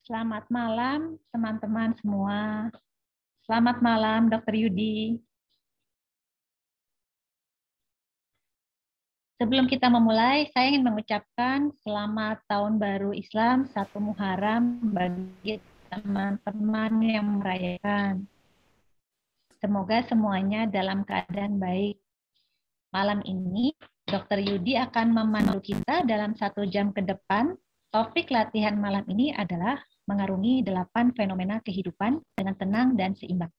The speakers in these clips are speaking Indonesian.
Selamat malam, teman-teman semua. Selamat malam, Dr. Yudi. Sebelum kita memulai, saya ingin mengucapkan selamat Tahun Baru Islam 1 Muharram bagi teman-teman yang merayakan. Semoga semuanya dalam keadaan baik. Malam ini, Dr. Yudi akan memandu kita dalam 1 jam ke depan. Topik latihan malam ini adalah mengarungi 8 fenomena kehidupan dengan tenang dan seimbang.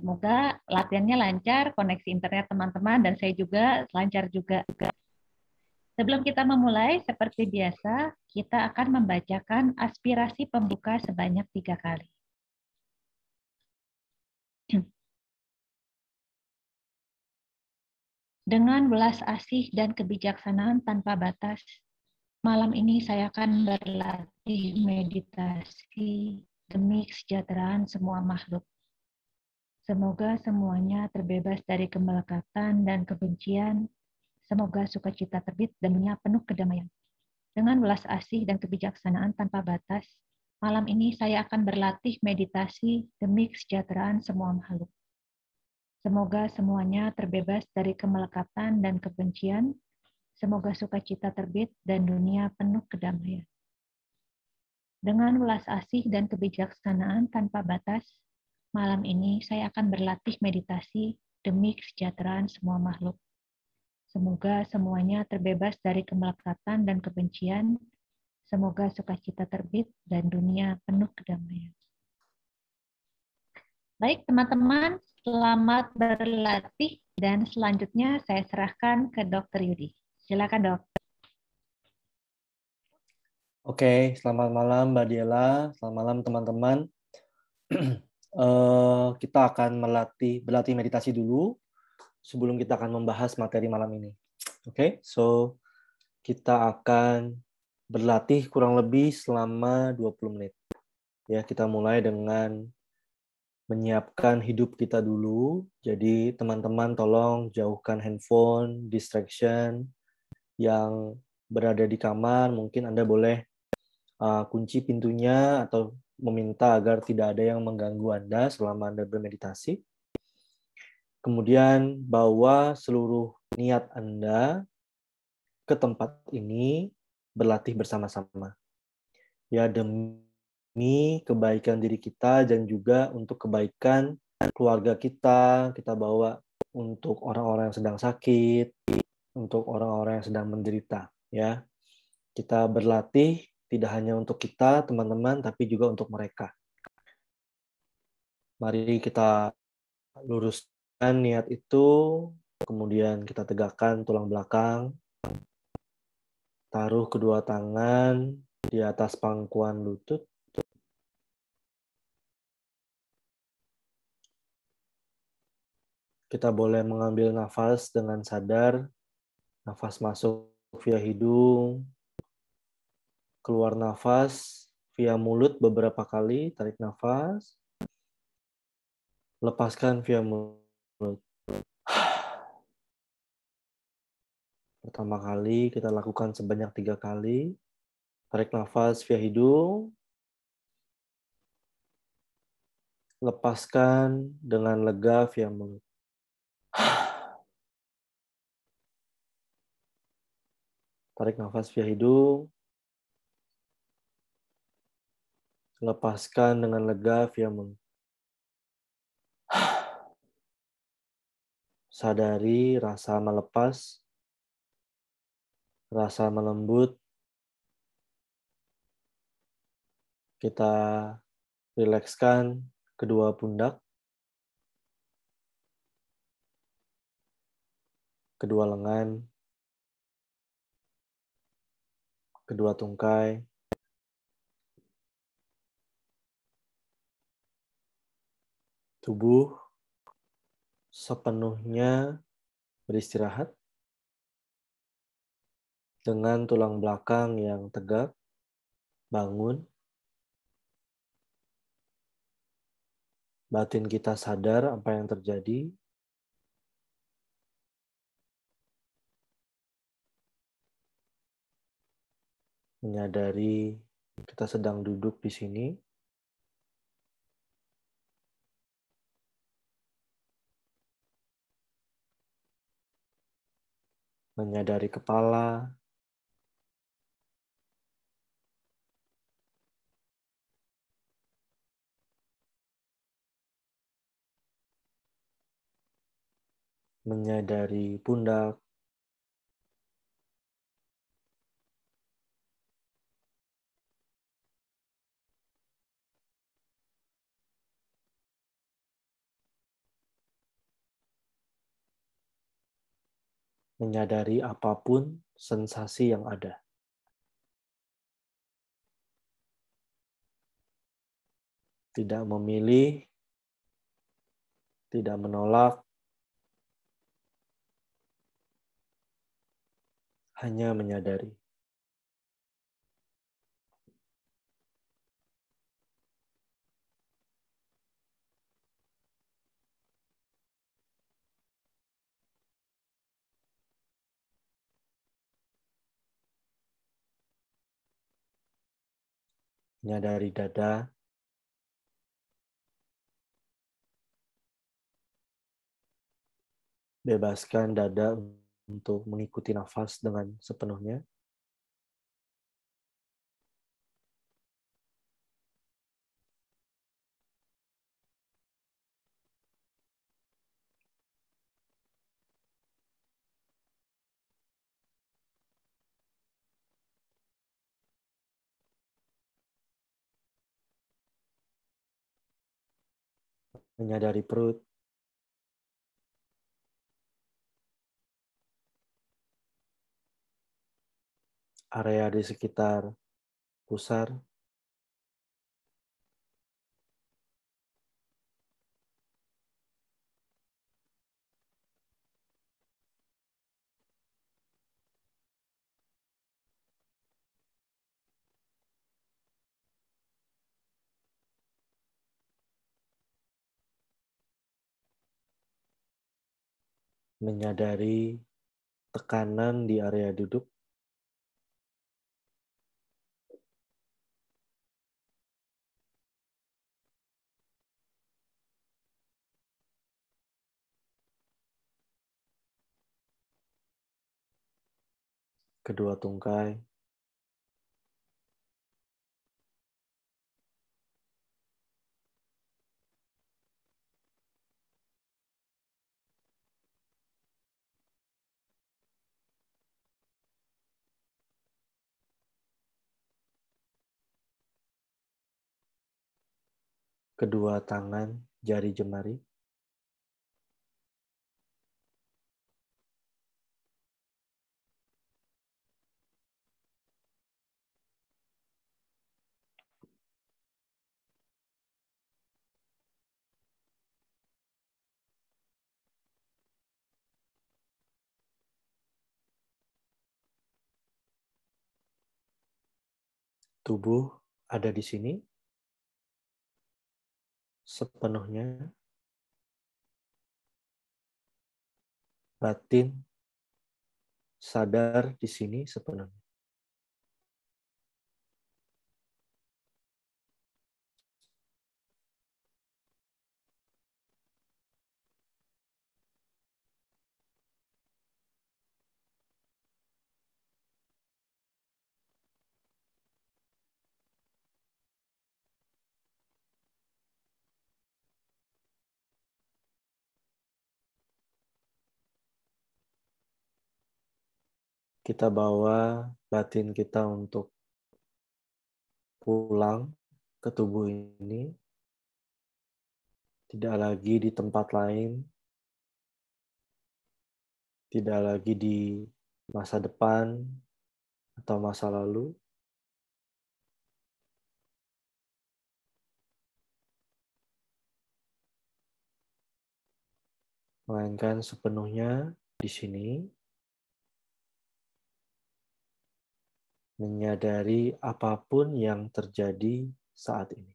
Semoga latihannya lancar, koneksi internet teman-teman, dan saya juga lancar juga. Sebelum kita memulai, seperti biasa, kita akan membacakan aspirasi pembuka sebanyak 3 kali. Dengan belas asih dan kebijaksanaan tanpa batas, malam ini saya akan berlatih meditasi demi kesejahteraan semua makhluk. Semoga semuanya terbebas dari kemelekatan dan kebencian. Semoga sukacita terbit dan dunia penuh kedamaian. Dengan belas asih dan kebijaksanaan tanpa batas, malam ini saya akan berlatih meditasi demi kesejahteraan semua makhluk. Semoga semuanya terbebas dari kemelekatan dan kebencian. Semoga sukacita terbit dan dunia penuh kedamaian. Dengan belas asih dan kebijaksanaan tanpa batas, malam ini saya akan berlatih meditasi demi kesejahteraan semua makhluk. Semoga semuanya terbebas dari kemelekatan dan kebencian. Semoga sukacita terbit dan dunia penuh kedamaian. Baik teman-teman, selamat berlatih dan selanjutnya saya serahkan ke Dr. Yudi. Silakan dok. Oke, selamat malam Mbak Diela, selamat malam teman-teman. Kita akan berlatih meditasi dulu sebelum kita akan membahas materi malam ini. Oke, so kita akan berlatih kurang lebih selama 20 menit. Ya, kita mulai dengan menyiapkan hidup kita dulu. Jadi teman-teman tolong jauhkan handphone, distraction yang berada di kamar. Mungkin Anda boleh kunci pintunya atau meminta agar tidak ada yang mengganggu Anda selama Anda bermeditasi. Kemudian bawa seluruh niat Anda ke tempat ini berlatih bersama-sama. Ya, demi kebaikan diri kita dan juga untuk kebaikan keluarga kita bawa untuk orang-orang yang sedang sakit, untuk orang-orang yang sedang menderita, ya. Kita berlatih tidak hanya untuk kita, teman-teman, tapi juga untuk mereka. Mari kita luruskan niat itu, kemudian kita tegakkan tulang belakang, taruh kedua tangan di atas pangkuan lutut, kita boleh mengambil nafas dengan sadar, nafas masuk via hidung, keluar nafas via mulut beberapa kali, tarik nafas, lepaskan via mulut. Pertama kali kita lakukan sebanyak 3 kali. Tarik nafas via hidung. Lepaskan dengan lega via mulut. Tarik nafas via hidung. Lepaskan dengan lega via mulut. Sadari rasa melepas, rasa melembut. Kita rilekskan kedua pundak, kedua lengan, kedua tungkai, tubuh sepenuhnya beristirahat dengan tulang belakang yang tegak, bangun. Batin kita sadar apa yang terjadi. Menyadari Kita sedang duduk di sini. Menyadari kepala, menyadari pundak, menyadari apapun sensasi yang ada. Tidak memilih, tidak menolak, hanya menyadari. Menyadari dada, bebaskan dada untuk mengikuti nafas dengan sepenuhnya. Menyadari perut, area di sekitar pusar, menyadari tekanan di area duduk, kedua tungkai, kedua tangan, jari jemari, tubuh ada di sini sepenuhnya, batin sadar di sini sepenuhnya. Kita bawa batin kita untuk pulang ke tubuh ini, tidak lagi di tempat lain, tidak lagi di masa depan atau masa lalu, melainkan sepenuhnya di sini, menyadari apapun yang terjadi saat ini.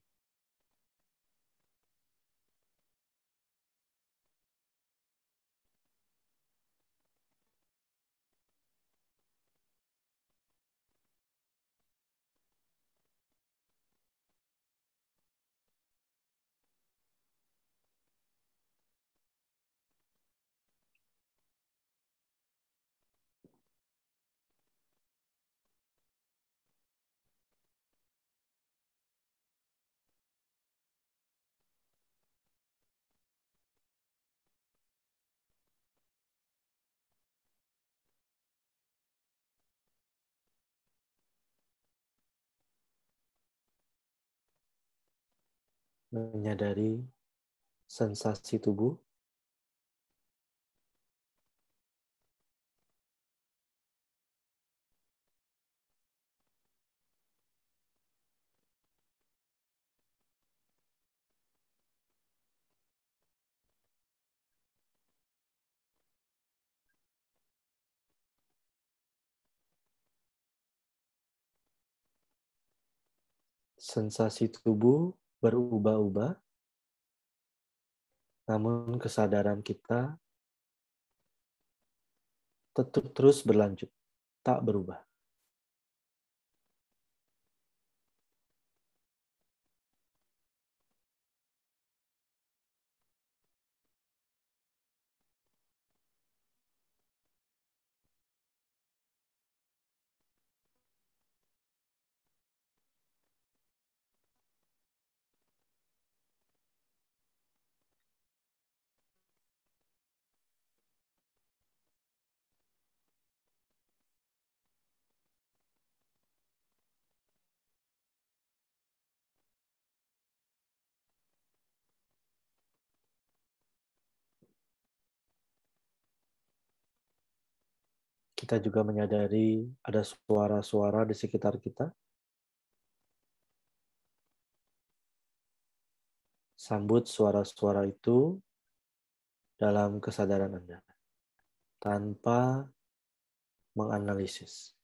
menyadari sensasi tubuh, sensasi tubuh berubah-ubah, namun kesadaran kita tetap terus berlanjut, tak berubah. Kita juga menyadari ada suara-suara di sekitar kita. Sambut suara-suara itu dalam kesadaran Anda, tanpa menganalisis.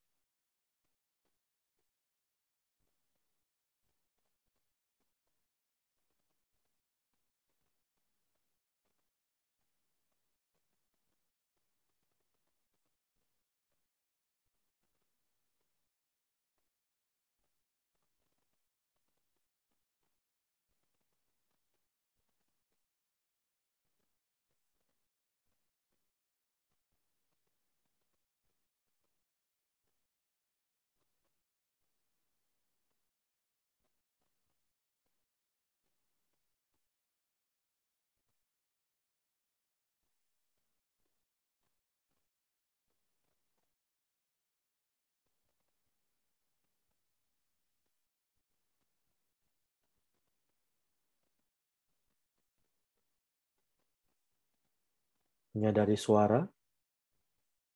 Menyadari suara,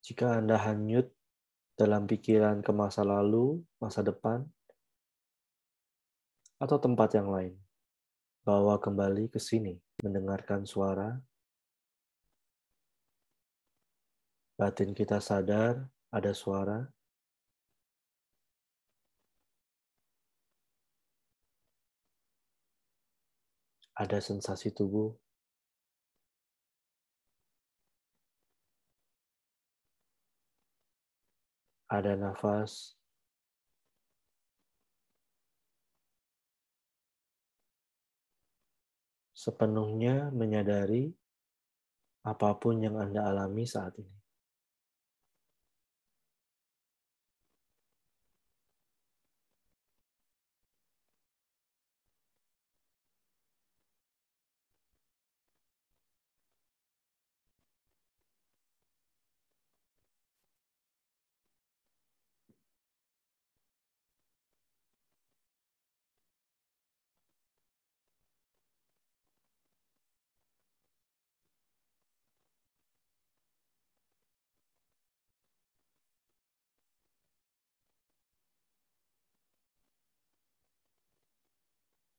jika Anda hanyut dalam pikiran ke masa lalu, masa depan, atau tempat yang lain, bawa kembali ke sini, mendengarkan suara, batin kita sadar ada suara, ada sensasi tubuh, ada nafas, sepenuhnya menyadari apapun yang Anda alami saat ini.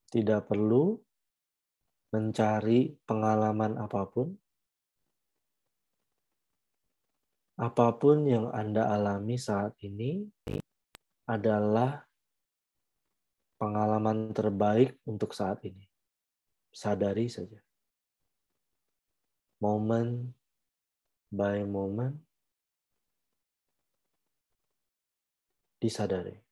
Tidak perlu mencari pengalaman apapun. Apapun yang Anda alami saat ini adalah pengalaman terbaik untuk saat ini. Sadari saja. Moment by moment, disadari.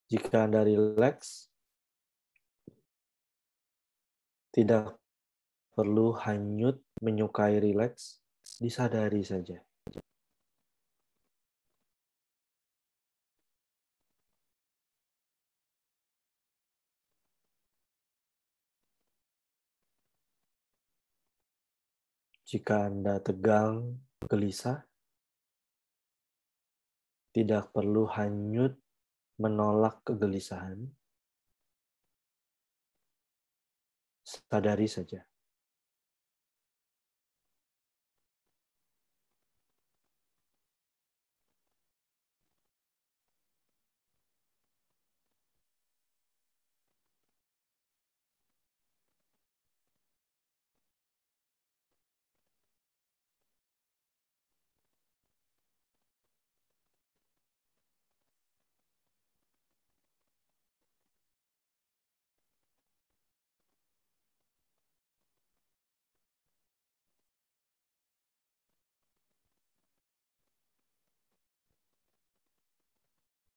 Jika Anda rileks, tidak perlu hanyut menyukai rileks, disadari saja. Jika Anda tegang, gelisah, tidak perlu hanyut menolak kegelisahan, sadari saja.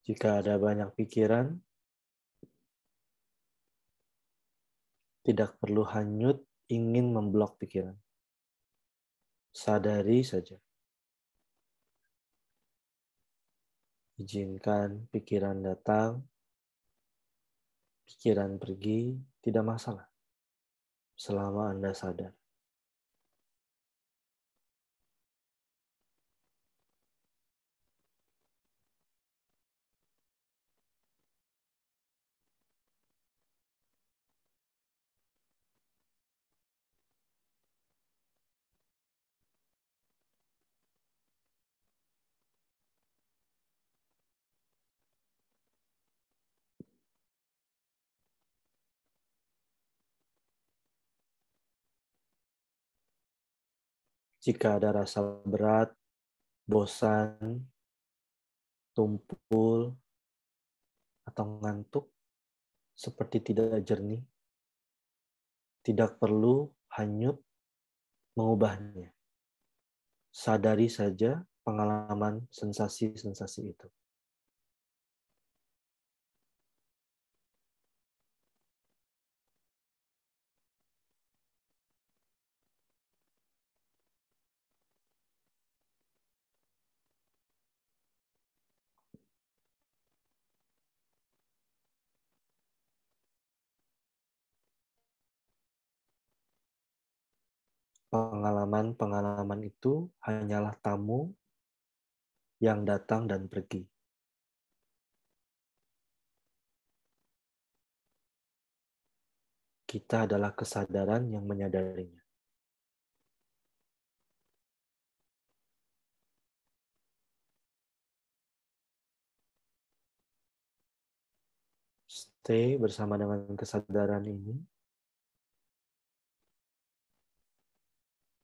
Jika ada banyak pikiran, tidak perlu hanyut ingin memblok pikiran. Sadari saja. Izinkan pikiran datang, pikiran pergi, tidak masalah. Selama Anda sadar. Jika ada rasa berat, bosan, tumpul, atau ngantuk, seperti tidak jernih, tidak perlu hanyut mengubahnya. Sadari saja pengalaman sensasi-sensasi itu. Pengalaman-pengalaman itu hanyalah tamu yang datang dan pergi. Kita adalah kesadaran yang menyadarinya. Stay bersama dengan kesadaran ini,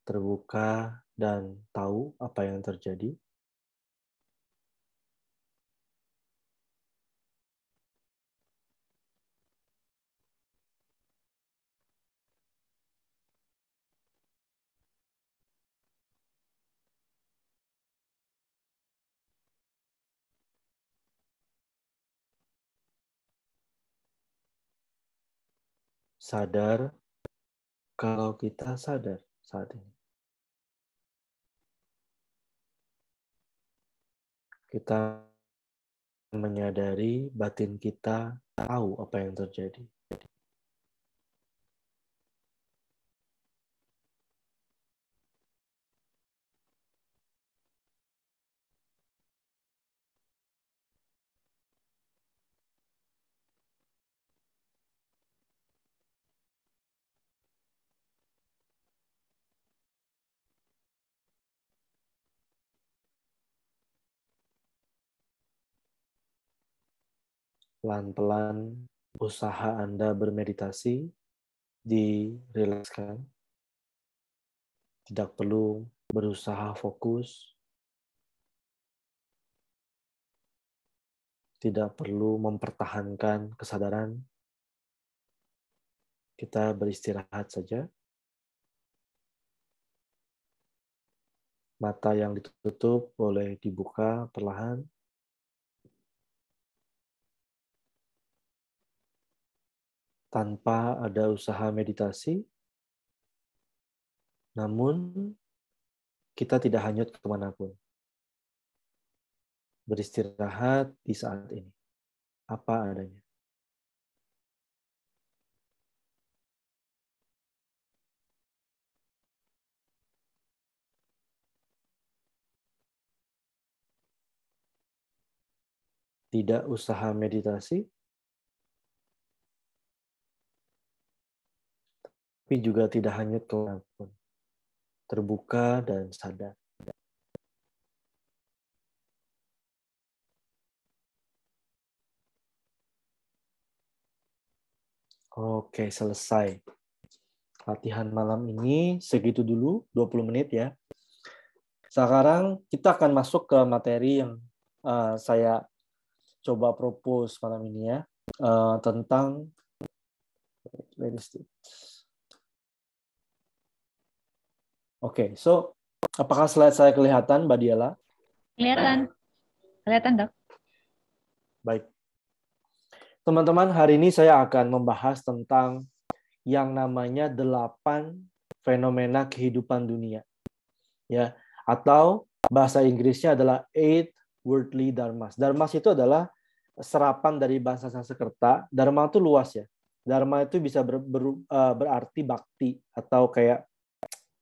terbuka dan tahu apa yang terjadi. Sadar kalau kita sadar saat ini. Kita menyadari batin kita tahu apa yang terjadi. Pelan-pelan usaha Anda bermeditasi dirilekskan. Tidak perlu berusaha fokus. Tidak perlu mempertahankan kesadaran. Kita beristirahat saja. Mata yang ditutup boleh dibuka perlahan. tanpa ada usaha meditasi, namun kita tidak hanyut kemanapun. Beristirahat di saat ini, apa adanya. Tidak usaha meditasi, tapi juga tidak hanyut kemanapun. Terbuka dan sadar. Oke, selesai. Latihan malam ini segitu dulu, 20 menit ya. Sekarang kita akan masuk ke materi yang saya coba propose malam ini ya. Tentang Oke, so apakah slide saya kelihatan, Mbak Diala? Kelihatan Dok. Baik. Teman-teman, hari ini saya akan membahas tentang yang namanya 8 fenomena kehidupan dunia. Ya, atau bahasa Inggrisnya adalah 8 worldly dharmas. Dharmas itu adalah serapan dari bahasa Sanskerta. Dharma itu luas ya. Dharma itu bisa berarti bakti atau kayak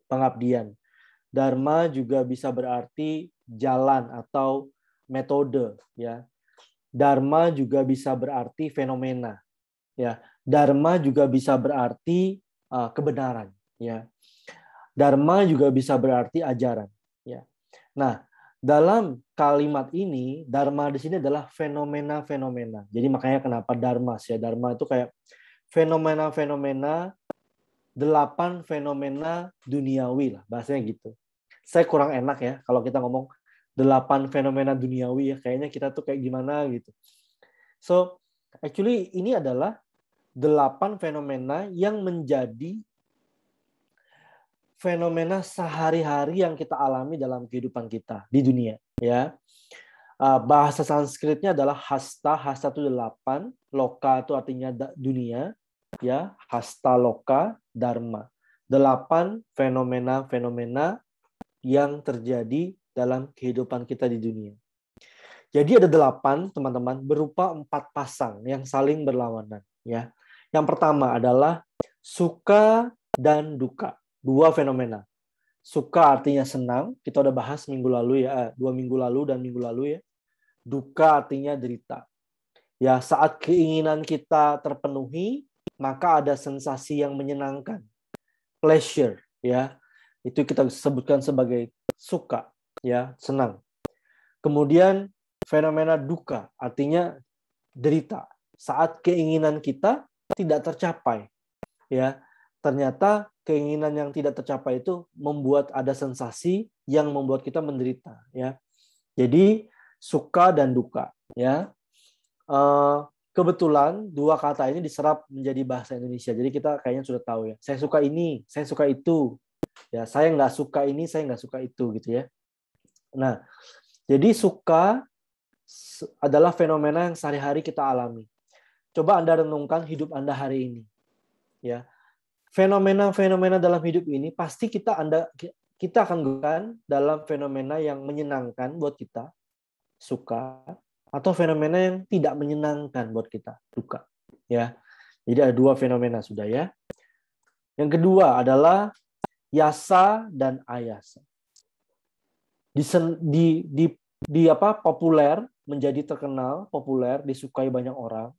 pengabdian. Dharma juga bisa berarti jalan atau metode ya. Dharma juga bisa berarti fenomena. Ya, dharma juga bisa berarti kebenaran. Ya, dharma juga bisa berarti ajaran. Ya, nah dalam kalimat ini dharma di sini adalah fenomena-fenomena. Jadi makanya kenapa dharma ya? Dharma itu kayak fenomena-fenomena, 8 fenomena duniawi lah bahasanya gitu. Saya kurang enak ya kalau kita ngomong 8 fenomena duniawi ya, kayaknya kita tuh kayak gimana gitu. So, actually ini adalah 8 fenomena yang menjadi fenomena sehari-hari yang kita alami dalam kehidupan kita di dunia. Ya, bahasa Sanskritnya adalah hasta. Hasta itu 8, loka itu artinya dunia. Ya, hasta loka dharma. 8 fenomena-fenomena yang terjadi dalam kehidupan kita di dunia. Jadi ada 8, teman-teman, berupa 4 pasang yang saling berlawanan. Ya. Yang pertama adalah suka dan duka. 2 fenomena. Suka artinya senang, kita udah bahas minggu lalu ya, 2 minggu lalu dan minggu lalu ya. Duka artinya derita. Ya, saat keinginan kita terpenuhi, maka ada sensasi yang menyenangkan. Pleasure, ya. Itu kita sebutkan sebagai suka, ya, senang. Kemudian fenomena duka, artinya derita. Saat keinginan kita tidak tercapai, ya, ternyata keinginan yang tidak tercapai itu membuat ada sensasi yang membuat kita menderita, ya. Jadi suka dan duka, ya. Kebetulan 2 kata ini diserap menjadi bahasa Indonesia. Jadi kita kayaknya sudah tahu ya. Saya suka ini, saya suka itu. Ya, saya nggak suka ini, saya nggak suka itu gitu ya. Nah, jadi suka adalah fenomena yang sehari-hari kita alami. Coba Anda renungkan hidup Anda hari ini. Ya. Fenomena-fenomena dalam hidup ini pasti kita akan gunakan dalam fenomena yang menyenangkan buat kita, suka, atau fenomena yang tidak menyenangkan buat kita, duka. Ya. Jadi ada 2 fenomena sudah ya. Yang kedua adalah yasa dan ayasa. Populer, menjadi terkenal, populer, disukai banyak orang,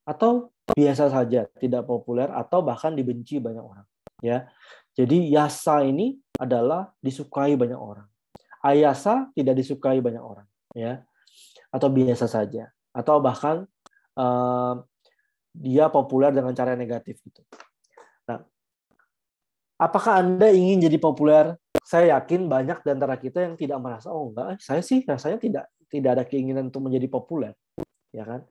atau biasa saja, tidak populer, atau bahkan dibenci banyak orang. Ya, jadi yasa ini adalah disukai banyak orang. Ayasa tidak disukai banyak orang, ya, atau biasa saja, atau bahkan dia populer dengan cara negatif gitu. Nah, apakah Anda ingin jadi populer? Saya yakin banyak di antara kita yang tidak merasa, oh enggak, saya sih rasanya tidak ada keinginan untuk menjadi populer, ya kan?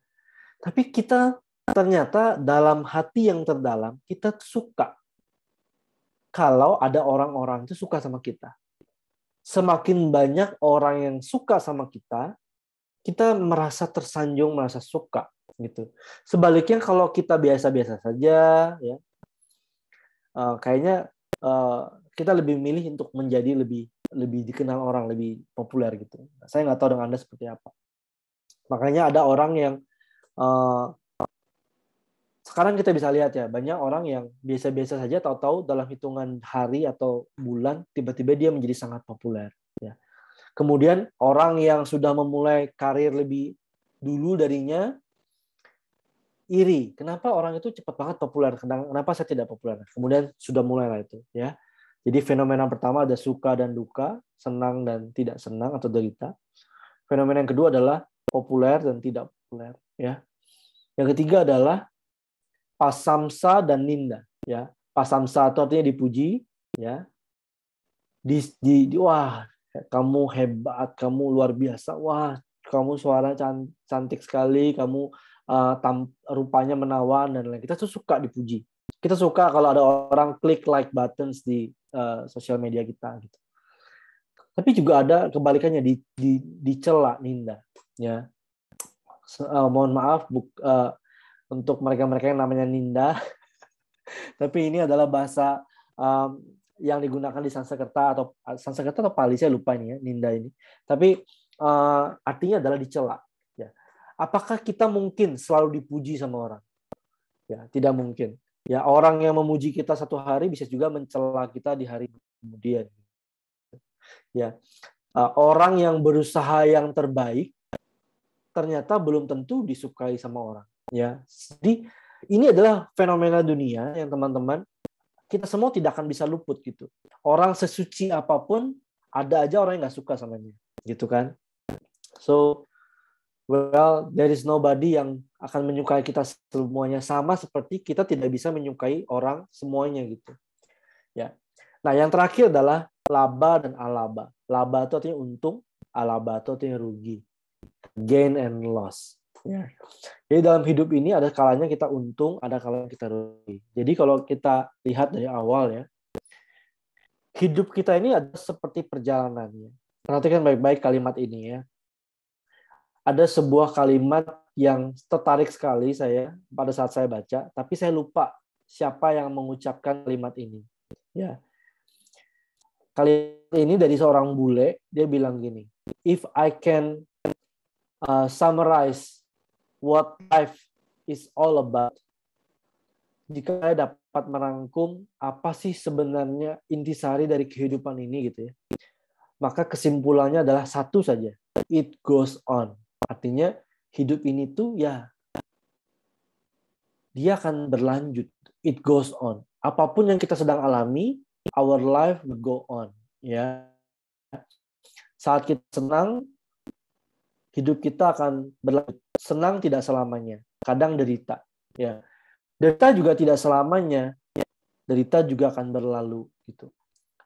Tapi kita ternyata dalam hati yang terdalam kita suka kalau ada orang-orang itu suka sama kita. Semakin banyak orang yang suka sama kita, kita merasa tersanjung, merasa suka. gitu. Sebaliknya kalau kita biasa-biasa saja, ya, kayaknya kita lebih milih untuk menjadi lebih dikenal orang, lebih populer gitu. Saya nggak tahu dengan Anda seperti apa. Makanya ada orang yang sekarang kita bisa lihat ya, banyak orang yang biasa-biasa saja, tahu-tahu dalam hitungan hari atau bulan tiba-tiba dia menjadi sangat populer. Ya. Kemudian orang yang sudah memulai karir lebih dulu darinya iri. Kenapa orang itu cepat banget populer? Kenapa saya tidak populer? Kemudian sudah mulailah itu, ya. Jadi fenomena pertama ada suka dan duka, senang dan tidak senang atau derita. Fenomena yang kedua adalah populer dan tidak populer, ya. Yang ketiga adalah pasamsa dan ninda, ya. Pasamsa itu artinya dipuji, ya. Wah, kamu hebat, kamu luar biasa. Wah, kamu suara cantik sekali, kamu rupanya menawan dan lain-lain. Kita tuh suka dipuji. Kita suka kalau ada orang klik like buttons di sosial media kita gitu. Tapi juga ada kebalikannya, dicela, ninda, ya. Mohon maaf untuk mereka-mereka yang namanya ninda. Tapi ini adalah bahasa yang digunakan di Sanskerta atau Pali, saya lupa ini ya, ninda ini. Tapi artinya adalah dicela. Ya. Apakah kita mungkin selalu dipuji sama orang? Ya, tidak mungkin. Ya, orang yang memuji kita satu hari bisa juga mencela kita di hari kemudian. Ya, orang yang berusaha yang terbaik ternyata belum tentu disukai sama orang. Ya, jadi ini adalah fenomena dunia yang teman-teman kita semua tidak akan bisa luput gitu. Orang sesuci apapun ada aja orang yang nggak suka sama dia, gitu kan? So, well, there is nobody yang akan menyukai kita semuanya, sama seperti kita tidak bisa menyukai orang semuanya gitu. Ya. Nah, yang terakhir adalah laba dan alaba. Laba itu artinya untung, alaba itu artinya rugi. Gain and loss. Ya. Jadi dalam hidup ini ada kalanya kita untung, ada kalanya kita rugi. Jadi kalau kita lihat dari awal ya, hidup kita ini ada seperti perjalanan. Perhatikan baik-baik kalimat ini ya. Ada sebuah kalimat yang tertarik sekali saya pada saat saya baca, tapi saya lupa siapa yang mengucapkan kalimat ini. Ya. Kalimat ini dari seorang bule, dia bilang gini, if I can summarize what life is all about, jika saya dapat merangkum apa sih sebenarnya intisari dari kehidupan ini gitu ya, maka kesimpulannya adalah satu saja, it goes on. Artinya hidup ini tuh ya dia akan berlanjut, it goes on. Apapun yang kita sedang alami, our life will go on. Ya, saat kita senang, hidup kita akan berlanjut. Senang tidak selamanya, kadang derita. Ya, derita juga tidak selamanya, derita juga akan berlalu. Gitu.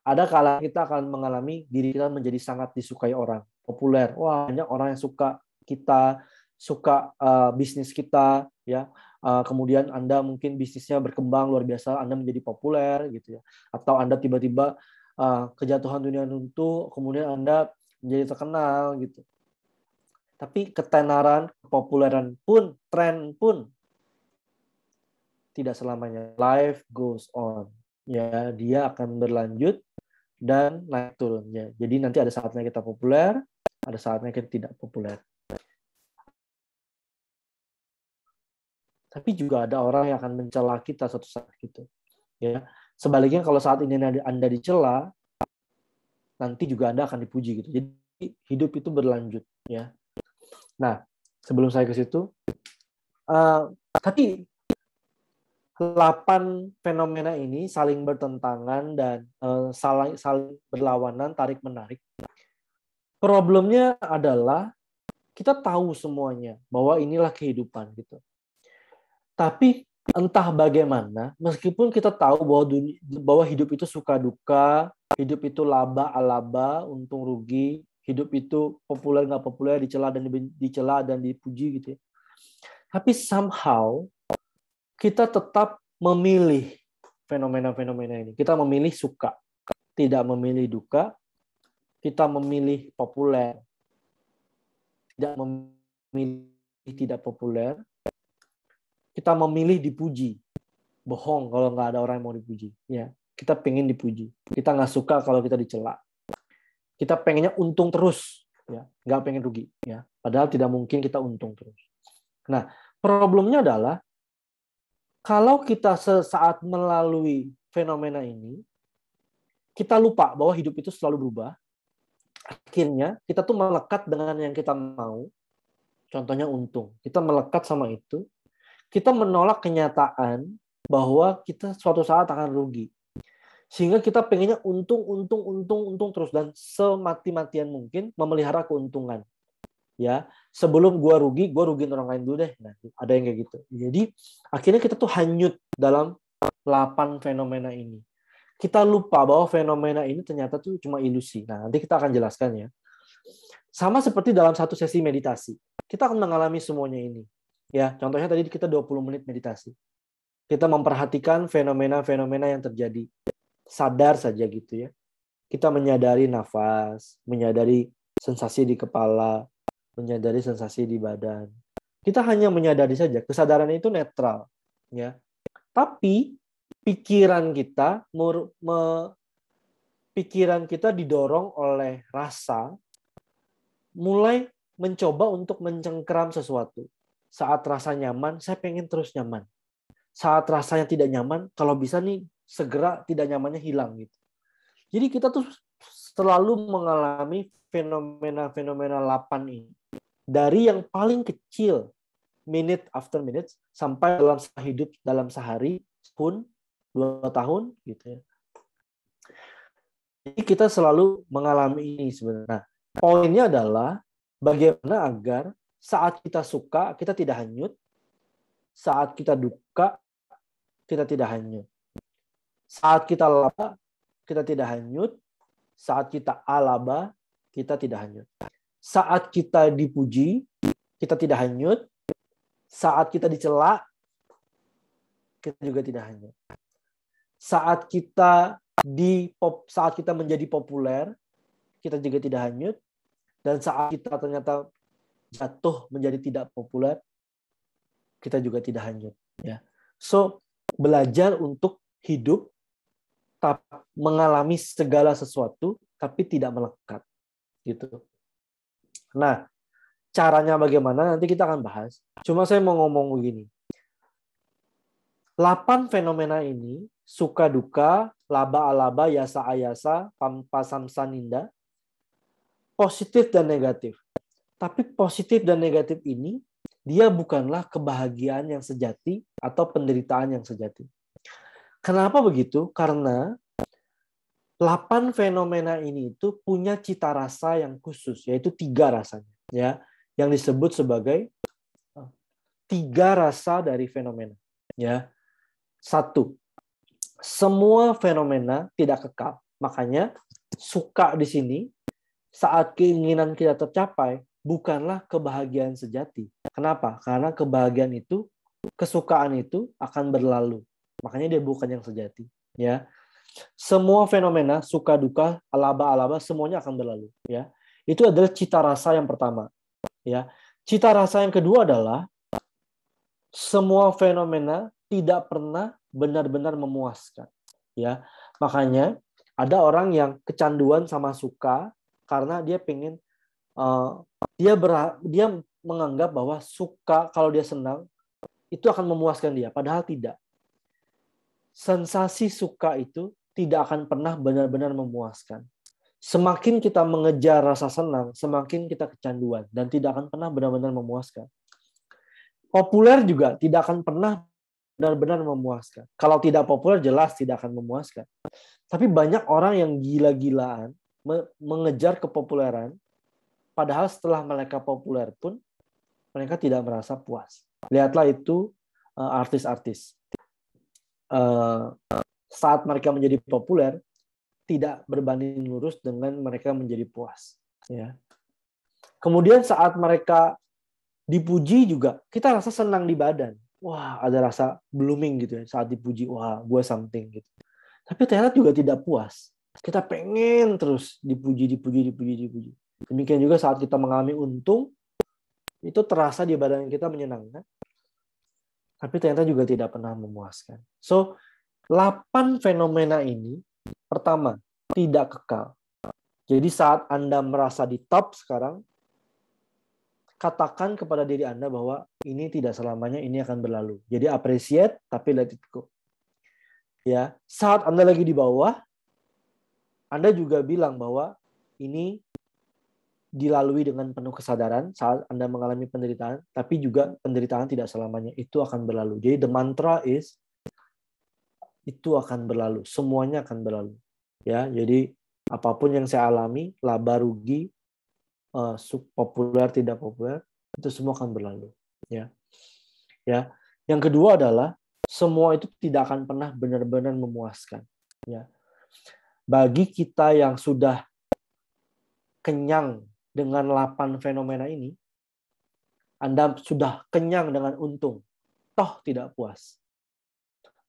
Ada kala kita akan mengalami diri kita menjadi sangat disukai orang, populer. Wah, banyak orang yang suka kita, suka bisnis kita, ya. Kemudian Anda mungkin bisnisnya berkembang luar biasa, Anda menjadi populer, gitu ya. Atau Anda tiba-tiba kejatuhan dunia runtuh, kemudian Anda menjadi terkenal, gitu. Tapi ketenaran, kepopuleran pun, tren pun tidak selamanya. Life goes on. Ya, dia akan berlanjut dan naik turunnya. Jadi nanti ada saatnya kita populer, ada saatnya kita tidak populer. Tapi juga ada orang yang akan mencela kita suatu saat gitu. Ya. Sebaliknya kalau saat ini Anda dicela, nanti juga Anda akan dipuji gitu. Jadi hidup itu berlanjut ya. Nah, sebelum saya ke situ, tapi 8 fenomena ini saling bertentangan dan saling berlawanan, tarik-menarik. Problemnya adalah kita tahu semuanya bahwa inilah kehidupan gitu. Tapi entah bagaimana, meskipun kita tahu bahwa hidup itu suka duka, hidup itu laba alaba, untung rugi, hidup itu populer nggak populer, dicela dan dipuji gitu ya. Tapi somehow kita tetap memilih fenomena-fenomena ini. Kita memilih suka, tidak memilih duka. Kita memilih populer, tidak memilih tidak populer. kita memilih dipuji. Bohong kalau nggak ada orang yang mau dipuji. Ya, kita pengen dipuji. Kita nggak suka kalau kita dicela. Kita pengennya untung terus, ya, nggak pengen rugi. Ya, padahal tidak mungkin kita untung terus. Nah, problemnya adalah kalau kita sesaat melalui fenomena ini, kita lupa bahwa hidup itu selalu berubah. Akhirnya kita tuh melekat dengan yang kita mau. Contohnya untung. Kita melekat sama itu. Kita menolak kenyataan bahwa kita suatu saat akan rugi. Sehingga kita pengennya untung terus, dan semati-matian mungkin memelihara keuntungan. Ya, sebelum gua rugiin orang lain dulu deh. Nah, ada yang kayak gitu. Jadi akhirnya kita tuh hanyut dalam 8 fenomena ini. Kita lupa bahwa fenomena ini ternyata tuh cuma ilusi. Nah, nanti kita akan jelaskan ya. Sama seperti dalam satu sesi meditasi. Kita akan mengalami semuanya ini. Ya, contohnya tadi kita 20 menit meditasi. Kita memperhatikan fenomena-fenomena yang terjadi. Sadar saja gitu ya. Kita menyadari nafas, menyadari sensasi di kepala, menyadari sensasi di badan. Kita hanya menyadari saja. Kesadaran itu netral, ya. Tapi pikiran kita didorong oleh rasa, mulai mencoba untuk mencengkeram sesuatu. Saat rasa nyaman, saya pengen terus nyaman. Saat rasanya tidak nyaman, kalau bisa nih segera tidak nyamannya hilang gitu. Jadi kita tuh selalu mengalami fenomena-fenomena 8 ini. Dari yang paling kecil, minute after minute, sampai dalam hidup dalam sehari pun 2 tahun gitu ya. Jadi kita selalu mengalami ini sebenarnya. Nah, poinnya adalah bagaimana agar saat kita suka kita tidak hanyut, saat kita duka kita tidak hanyut. Saat kita laba, kita tidak hanyut. Saat kita alaba, kita tidak hanyut. Saat kita dipuji, kita tidak hanyut. Saat kita dicela, kita juga tidak hanyut. Saat kita menjadi populer, kita juga tidak hanyut. Dan saat kita ternyata jatuh menjadi tidak populer, kita juga tidak hanyut. Ya. So, belajar untuk hidup mengalami segala sesuatu tapi tidak melekat gitu. Nah, caranya bagaimana nanti kita akan bahas. Cuma saya mau ngomong begini. 8 fenomena ini, suka duka, laba alaba, yasa ayasa, pampa samsaninda, positif dan negatif. Tapi positif dan negatif ini dia bukanlah kebahagiaan yang sejati atau penderitaan yang sejati. Kenapa begitu? Karena 8 fenomena ini itu punya cita rasa yang khusus, yaitu 3 rasanya, ya, yang disebut sebagai 3 rasa dari fenomena. Ya, 1, semua fenomena tidak kekal. Makanya suka di sini saat keinginan kita tercapai bukanlah kebahagiaan sejati. Kenapa? Karena kebahagiaan itu, kesukaan itu akan berlalu. Makanya dia bukan yang sejati. Ya. Semua fenomena, suka duka, alaba semuanya akan berlalu. Ya. Itu adalah cita rasa yang pertama. Ya. Cita rasa yang kedua adalah semua fenomena tidak pernah benar-benar memuaskan. Ya. Makanya ada orang yang kecanduan sama suka karena dia pengen dia menganggap bahwa suka, kalau dia senang itu akan memuaskan dia, padahal tidak. Sensasi suka itu tidak akan pernah benar-benar memuaskan. Semakin kita mengejar rasa senang, semakin kita kecanduan dan tidak akan pernah benar-benar memuaskan. Populer juga tidak akan pernah benar-benar memuaskan. Kalau tidak populer jelas tidak akan memuaskan. Tapi banyak orang yang gila-gilaan mengejar kepopuleran, padahal setelah mereka populer pun mereka tidak merasa puas. Lihatlah itu artis-artis. Saat mereka menjadi populer, tidak berbanding lurus dengan mereka menjadi puas. Ya. Kemudian saat mereka dipuji juga, kita rasa senang di badan. Wah, ada rasa blooming gitu ya saat dipuji. Wah, gue something gitu. Tapi ternyata juga tidak puas. Kita pengen terus dipuji. Demikian juga saat kita mengalami untung, itu terasa di badan kita menyenangkan. tapi ternyata juga tidak pernah memuaskan. So, 8 fenomena ini, pertama, tidak kekal. Jadi saat Anda merasa di top sekarang, katakan kepada diri Anda bahwa ini tidak selamanya, ini akan berlalu. Jadi appreciate, tapi let it go. Ya, saat Anda lagi di bawah, Anda juga bilang bahwa ini dilalui dengan penuh kesadaran saat Anda mengalami penderitaan, tapi juga penderitaan tidak selamanya, itu akan berlalu. Jadi the mantra is, itu akan berlalu, semuanya akan berlalu. Ya, jadi apapun yang saya alami, laba rugi, populer tidak populer, itu semua akan berlalu. Ya, ya. Yang kedua adalah semua itu tidak akan pernah benar-benar memuaskan. Ya, bagi kita yang sudah kenyang dengan 8 fenomena ini, Anda sudah kenyang dengan untung, toh tidak puas.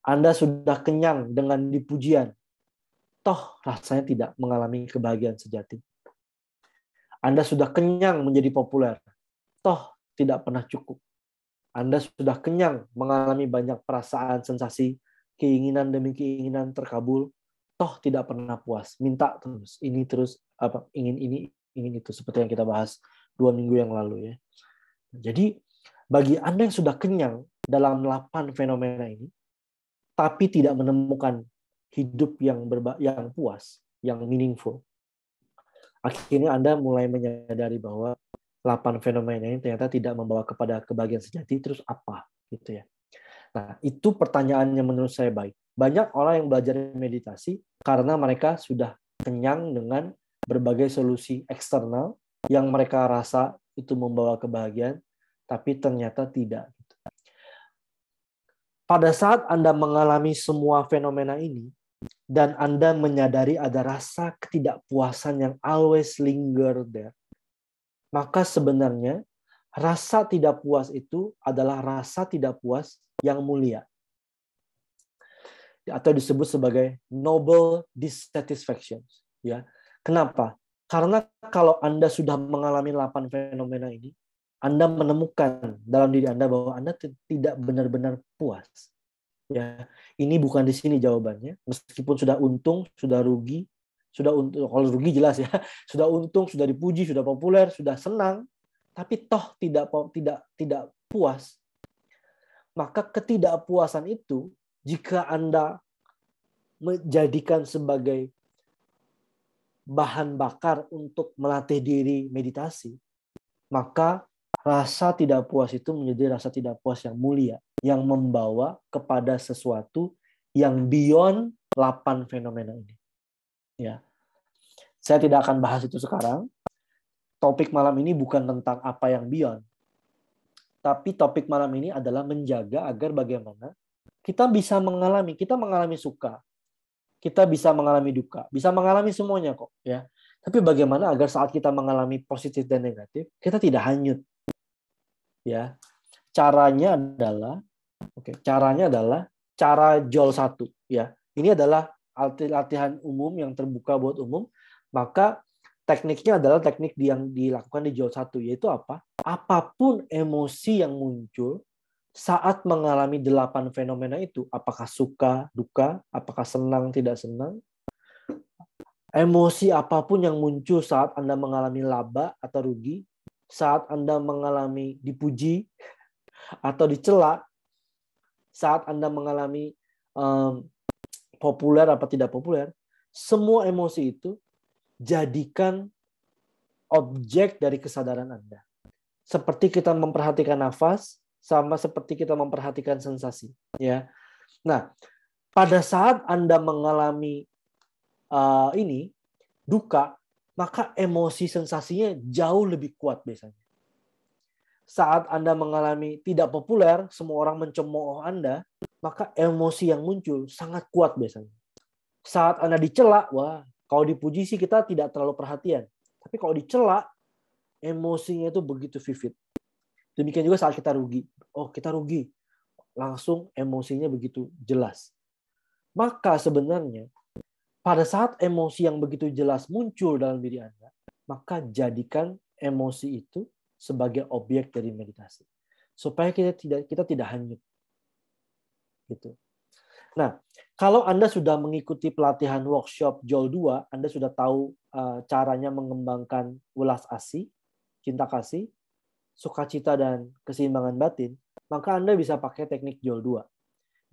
Anda sudah kenyang dengan dipujian, toh rasanya tidak mengalami kebahagiaan sejati. Anda sudah kenyang menjadi populer, toh tidak pernah cukup. Anda sudah kenyang mengalami banyak perasaan, sensasi, keinginan demi keinginan terkabul, toh tidak pernah puas. Minta terus, ingin ini, ingin itu, seperti yang kita bahas 2 minggu yang lalu ya. Jadi bagi Anda yang sudah kenyang dalam 8 fenomena ini, tapi tidak menemukan hidup yang puas, yang meaningful, akhirnya Anda mulai menyadari bahwa 8 fenomena ini ternyata tidak membawa kepada kebahagiaan sejati, terus apa? Gitu ya. Nah, itu pertanyaan yang menurut saya baik. Banyak orang yang belajar meditasi karena mereka sudah kenyang dengan berbagai solusi eksternal yang mereka rasa itu membawa kebahagiaan, tapi ternyata tidak. Pada saat Anda mengalami semua fenomena ini, dan Anda menyadari ada rasa ketidakpuasan yang always linger there, maka sebenarnya rasa tidak puas itu adalah rasa tidak puas yang mulia. Atau disebut sebagai noble dissatisfaction. Ya. Kenapa? Karena kalau Anda sudah mengalami 8 fenomena ini, Anda menemukan dalam diri Anda bahwa Anda tidak benar-benar puas. Ya, ini bukan di sini jawabannya. Meskipun sudah untung, sudah rugi, sudah untung, kalau rugi jelas ya, sudah untung, sudah dipuji, sudah populer, sudah senang, tapi toh tidak puas. Maka ketidakpuasan itu, jika Anda menjadikan sebagai bahan bakar untuk melatih diri meditasi, maka rasa tidak puas itu menjadi rasa tidak puas yang mulia, yang membawa kepada sesuatu yang beyond 8 fenomena ini. Ya. Saya tidak akan bahas itu sekarang. Topik malam ini bukan tentang apa yang beyond. Tapi topik malam ini adalah menjaga agar bagaimana kita bisa mengalami suka. Kita bisa mengalami duka, bisa mengalami semuanya kok, ya. Tapi bagaimana agar saat kita mengalami positif dan negatif, kita tidak hanyut. Ya. Caranya adalah cara JOL 1, ya. Ini adalah latihan umum yang terbuka buat umum, maka tekniknya adalah teknik yang dilakukan di JOL 1, yaitu apa? Apapun emosi yang muncul saat mengalami 8 fenomena itu, apakah suka, duka, apakah senang, tidak senang, emosi apapun yang muncul saat Anda mengalami laba atau rugi, saat Anda mengalami dipuji atau dicela, saat Anda mengalami populer atau tidak populer, semua emosi itu jadikan objek dari kesadaran Anda. Seperti kita memperhatikan nafas, sama seperti kita memperhatikan sensasi. Ya. Nah, pada saat Anda mengalami duka, maka emosi sensasinya jauh lebih kuat biasanya. Saat Anda mengalami tidak populer, semua orang mencemooh Anda, maka emosi yang muncul sangat kuat biasanya. Saat Anda dicela, wah, kalau dipuji sih kita tidak terlalu perhatian. Tapi kalau dicela, emosinya itu begitu vivid. Demikian juga saat kita rugi. Oh, kita rugi. Langsung emosinya begitu jelas. Maka sebenarnya, pada saat emosi yang begitu jelas muncul dalam diri Anda, maka jadikan emosi itu sebagai objek dari meditasi. Supaya kita tidak hanyut. Gitu. Nah, kalau Anda sudah mengikuti pelatihan workshop JOL 2, Anda sudah tahu caranya mengembangkan welas asih, cinta kasih, sukacita dan keseimbangan batin, maka Anda bisa pakai teknik JOL 2.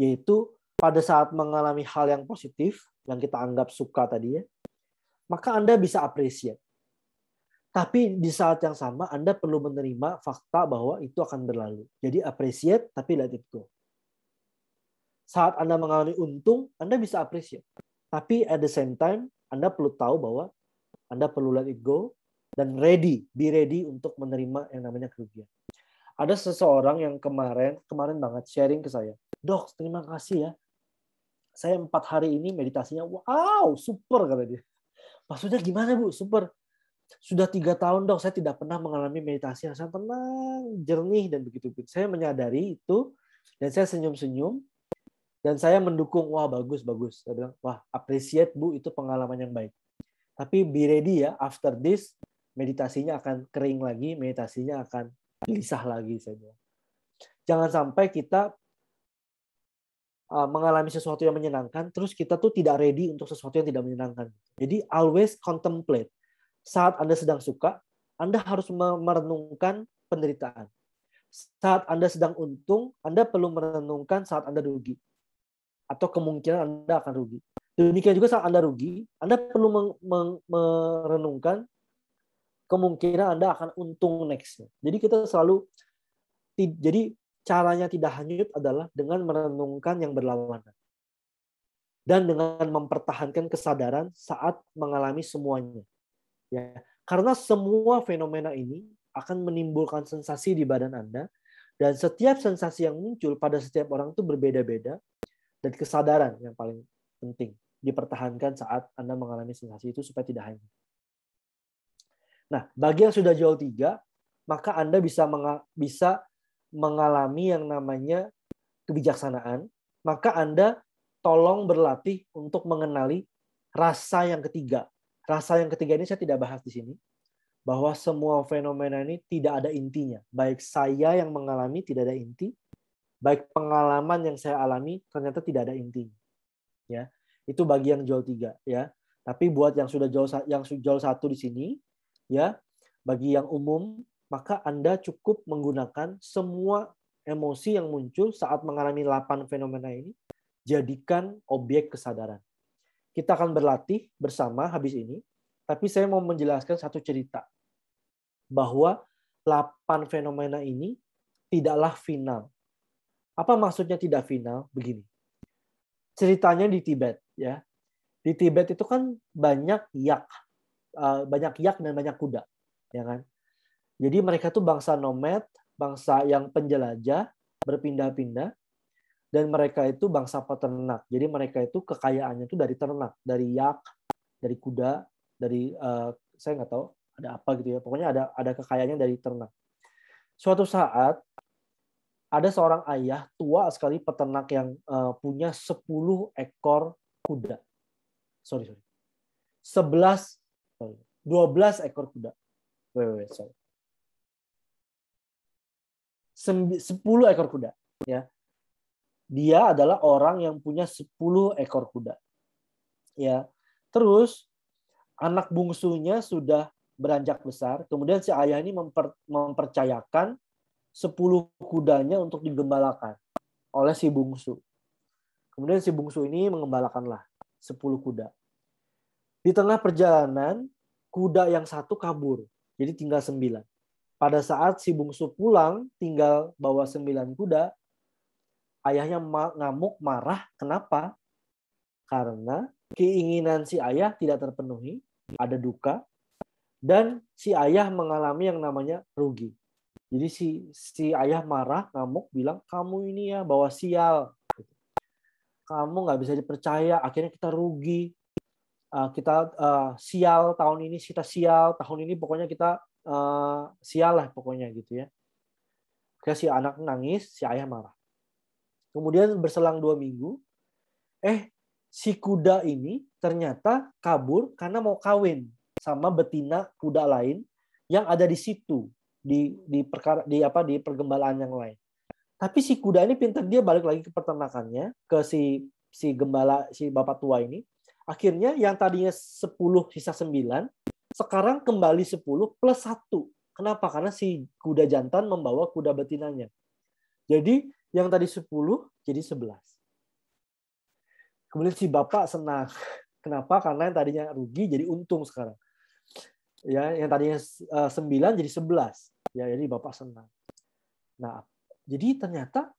Yaitu pada saat mengalami hal yang positif, yang kita anggap suka tadi ya, maka Anda bisa appreciate. Tapi di saat yang sama, Anda perlu menerima fakta bahwa itu akan berlalu. Jadi appreciate, tapi let it go. Saat Anda mengalami untung, Anda bisa appreciate. Tapi at the same time, Anda perlu tahu bahwa Anda perlu let it go dan be ready untuk menerima yang namanya kerugian. Ada seseorang yang kemarin banget sharing ke saya, "Dok, terima kasih ya. Saya 4 hari ini meditasinya, wow, super," kata dia. Maksudnya gimana, Bu? Super. Sudah 3 tahun, Dok, saya tidak pernah mengalami meditasi yang sangat tenang, jernih, dan begitu. Saya menyadari itu, dan saya senyum-senyum, dan saya mendukung, wah bagus, bagus. Saya bilang, wah appreciate Bu, itu pengalaman yang baik. Tapi be ready ya, after this, meditasinya akan kering lagi, meditasinya akan gelisah lagi. Saya bilang. Jangan sampai kita mengalami sesuatu yang menyenangkan, terus kita tuh tidak ready untuk sesuatu yang tidak menyenangkan. Jadi always contemplate. Saat Anda sedang suka, Anda harus merenungkan penderitaan. Saat Anda sedang untung, Anda perlu merenungkan saat Anda rugi. Atau kemungkinan Anda akan rugi. Demikian juga saat Anda rugi, Anda perlu merenungkan kemungkinan Anda akan untung next. Jadi kita selalu, jadi caranya tidak hanyut adalah dengan merenungkan yang berlawanan. Dan dengan mempertahankan kesadaran saat mengalami semuanya. Ya, karena semua fenomena ini akan menimbulkan sensasi di badan Anda, dan setiap sensasi yang muncul pada setiap orang itu berbeda-beda, dan kesadaran yang paling penting dipertahankan saat Anda mengalami sensasi itu supaya tidak hanyut. Nah, bagi yang sudah JOL 3, maka Anda bisa mengalami yang namanya kebijaksanaan, maka Anda tolong berlatih untuk mengenali rasa yang ketiga. Rasa yang ketiga ini saya tidak bahas di sini, bahwa semua fenomena ini tidak ada intinya. Baik saya yang mengalami tidak ada inti, baik pengalaman yang saya alami ternyata tidak ada intinya. Ya, itu bagi yang JOL 3 ya. Tapi buat yang sudah JOL 1 di sini ya, bagi yang umum, maka Anda cukup menggunakan semua emosi yang muncul saat mengalami 8 fenomena ini, jadikan objek kesadaran. Kita akan berlatih bersama habis ini, tapi saya mau menjelaskan satu cerita. Bahwa 8 fenomena ini tidaklah final. Apa maksudnya tidak final? Begini. Ceritanya di Tibet. Ya. Di Tibet itu kan banyak yak dan banyak kuda. Ya kan? Jadi mereka tuh bangsa nomad, bangsa yang penjelajah, berpindah-pindah, dan mereka itu bangsa peternak. Jadi mereka itu kekayaannya itu dari ternak, dari yak, dari kuda, dari saya nggak tahu ada apa gitu ya. Pokoknya ada kekayaannya dari ternak. Suatu saat ada seorang ayah tua sekali peternak yang punya 10 ekor kuda. 12 ekor kuda. 10 ekor kuda, ya. Dia adalah orang yang punya 10 ekor kuda. Ya. Terus anak bungsunya sudah beranjak besar, kemudian si ayah ini mempercayakan 10 kudanya untuk digembalakan oleh si bungsu. Kemudian si bungsu ini mengembalakanlah 10 kuda. Di tengah perjalanan, kuda yang satu kabur, jadi tinggal 9. Pada saat si bungsu pulang, tinggal bawa 9 kuda, ayahnya ngamuk, marah. Kenapa? Karena keinginan si ayah tidak terpenuhi, ada duka, dan si ayah mengalami yang namanya rugi. Jadi si ayah marah, ngamuk, bilang, kamu ini ya bawa sial. Kamu nggak bisa dipercaya, akhirnya kita rugi. Kita sial, tahun ini kita sial, tahun ini pokoknya kita sial lah pokoknya gitu ya. Oke, si anak nangis, si ayah marah. Kemudian berselang 2 minggu, si kuda ini ternyata kabur karena mau kawin sama betina kuda lain yang ada di situ di pergembalaan yang lain. Tapi si kuda ini pintar, dia balik lagi ke peternakannya, ke si gembala, si bapak tua ini. Akhirnya yang tadinya 10 sisa 9, sekarang kembali 10 plus 1. Kenapa? Karena si kuda jantan membawa kuda betinanya. Jadi yang tadi 10 jadi 11. Kemudian si bapak senang. Kenapa? Karena yang tadinya rugi jadi untung sekarang. Ya, yang tadinya 9 jadi 11. Ya, jadi bapak senang. Nah, jadi ternyata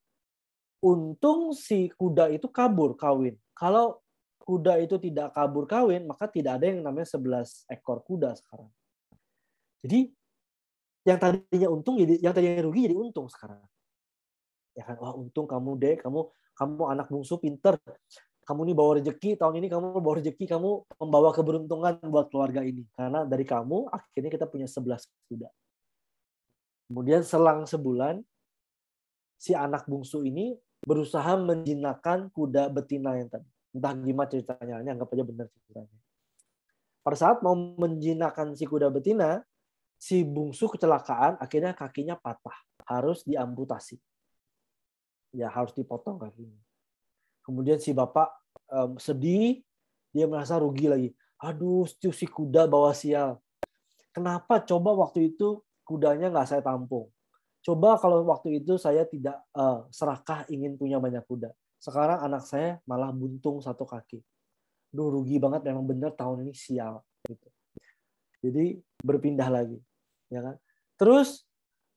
untung si kuda itu kabur kawin. Kalau kuda itu tidak kabur kawin, maka tidak ada yang namanya 11 ekor kuda sekarang. Jadi yang tadinya untung jadi, yang tadinya rugi jadi untung sekarang. Ya kan, wah untung kamu Dek, kamu anak bungsu pinter. Kamu ini bawa rezeki, tahun ini kamu bawa rezeki, kamu membawa keberuntungan buat keluarga ini. Karena dari kamu akhirnya kita punya 11 kuda. Kemudian selang sebulan si anak bungsu ini berusaha menjinakkan kuda betina yang tadi. Entah gimana ceritanya, ini anggap aja benar ceritanya. Pada saat mau menjinakkan si kuda betina, si bungsu kecelakaan, akhirnya kakinya patah. Harus diamputasi. Ya, harus dipotong kakinya. Kemudian si bapak sedih, dia merasa rugi lagi. Aduh, si kuda bawa sial. Kenapa coba waktu itu kudanya nggak saya tampung? Coba kalau waktu itu saya tidak serakah ingin punya banyak kuda. Sekarang anak saya malah buntung satu kaki. Duh, rugi banget, memang benar tahun ini sial. Gitu. Jadi berpindah lagi. Ya kan? Terus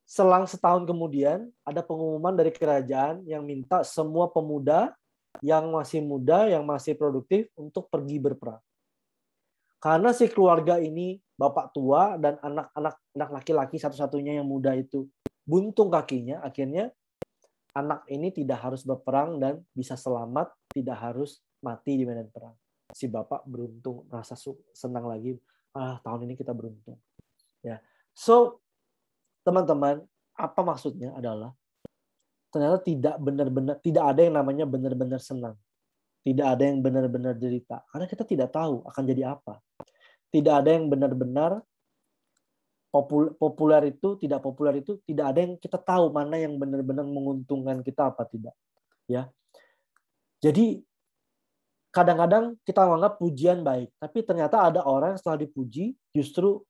selang setahun kemudian ada pengumuman dari kerajaan yang minta semua pemuda yang masih muda, yang masih produktif untuk pergi berperang. Karena si keluarga ini bapak tua dan anak-anak laki-laki satu-satunya yang muda itu buntung kakinya, akhirnya anak ini tidak harus berperang dan bisa selamat, tidak harus mati di medan perang. Si bapak beruntung, merasa senang lagi. Tahun ini kita beruntung. Ya, so teman-teman, apa maksudnya adalah ternyata tidak ada yang namanya benar-benar senang. Tidak ada yang benar-benar derita. Karena kita tidak tahu akan jadi apa. Tidak ada yang benar-benar populer itu, tidak populer itu, tidak ada yang kita tahu mana yang benar-benar menguntungkan kita apa tidak. Ya. Jadi kadang-kadang kita menganggap pujian baik, tapi ternyata ada orang yang setelah dipuji justru